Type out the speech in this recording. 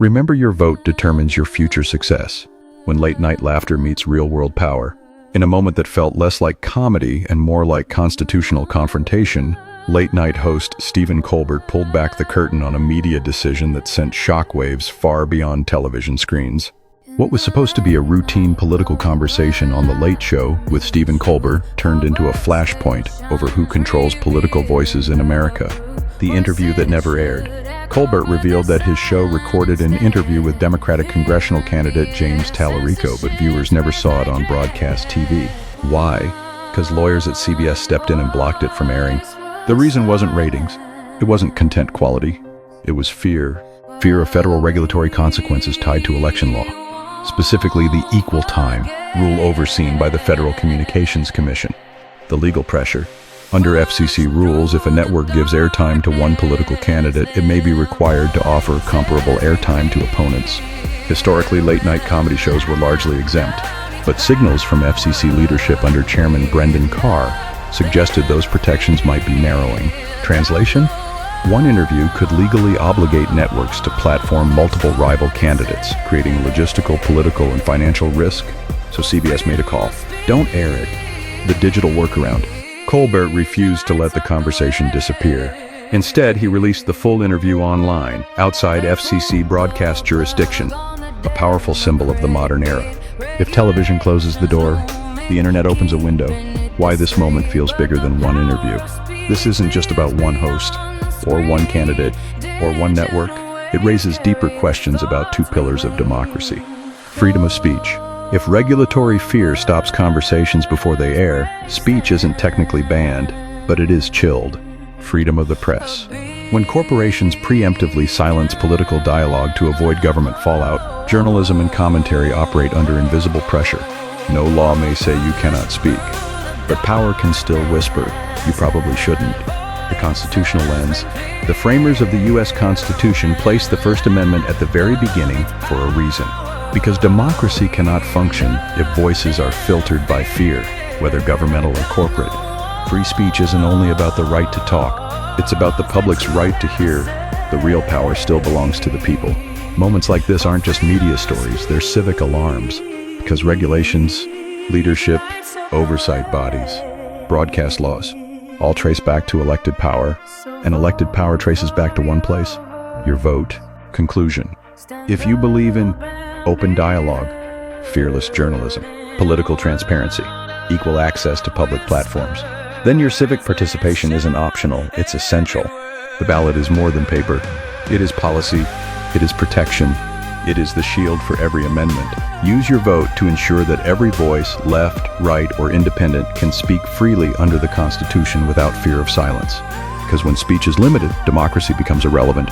Remember, your vote determines your future success. When late-night laughter meets real-world power. In a moment that felt less like comedy and more like constitutional confrontation, late-night host Stephen Colbert pulled back the curtain on a media decision that sent shockwaves far beyond television screens. What was supposed to be a routine political conversation on The Late Show with Stephen Colbert turned into a flashpoint over who controls political voices in America. The interview that never aired. Colbert revealed that his show recorded an interview with Democratic congressional candidate James Talarico, but viewers never saw it on broadcast TV. Why? Because lawyers at CBS stepped in and blocked it from airing. The reason wasn't ratings. It wasn't content quality. It was fear. Fear of federal regulatory consequences tied to election law. Specifically the equal time rule overseen by the Federal Communications Commission. The legal pressure. Under FCC rules, if a network gives airtime to one political candidate, it may be required to offer comparable airtime to opponents. Historically, late-night comedy shows were largely exempt, but signals from FCC leadership under Chairman Brendan Carr suggested those protections might be narrowing. Translation? One interview could legally obligate networks to platform multiple rival candidates, creating logistical, political, and financial risk. So CBS made a call. Don't air it. The digital workaround. Colbert refused to let the conversation disappear. Instead, he released the full interview online, outside FCC broadcast jurisdiction, a powerful symbol of the modern era. If television closes the door, the internet opens a window. Why this moment feels bigger than one interview. This isn't just about one host, or one candidate, or one network. It raises deeper questions about two pillars of democracy. Freedom of speech. If regulatory fear stops conversations before they air, speech isn't technically banned, but it is chilled. Freedom of the press. When corporations preemptively silence political dialogue to avoid government fallout, journalism and commentary operate under invisible pressure. No law may say you cannot speak, but power can still whisper, you probably shouldn't. The constitutional lens. The framers of the U.S. Constitution placed the First Amendment at the very beginning for a reason. Because democracy cannot function if voices are filtered by fear, whether governmental or corporate. Free speech isn't only about the right to talk, it's about the public's right to hear. The real power still belongs to the people. Moments like this aren't just media stories, they're civic alarms. Because regulations, leadership, oversight bodies, broadcast laws, all trace back to elected power, and elected power traces back to one place, your vote. Conclusion. If you believe in open dialogue, fearless journalism, political transparency, equal access to public platforms, then your civic participation isn't optional, it's essential. The ballot is more than paper. It is policy, it is protection, it is the shield for every amendment. Use your vote to ensure that every voice, left, right, or independent, can speak freely under the Constitution without fear of silence. Because when speech is limited, democracy becomes irrelevant.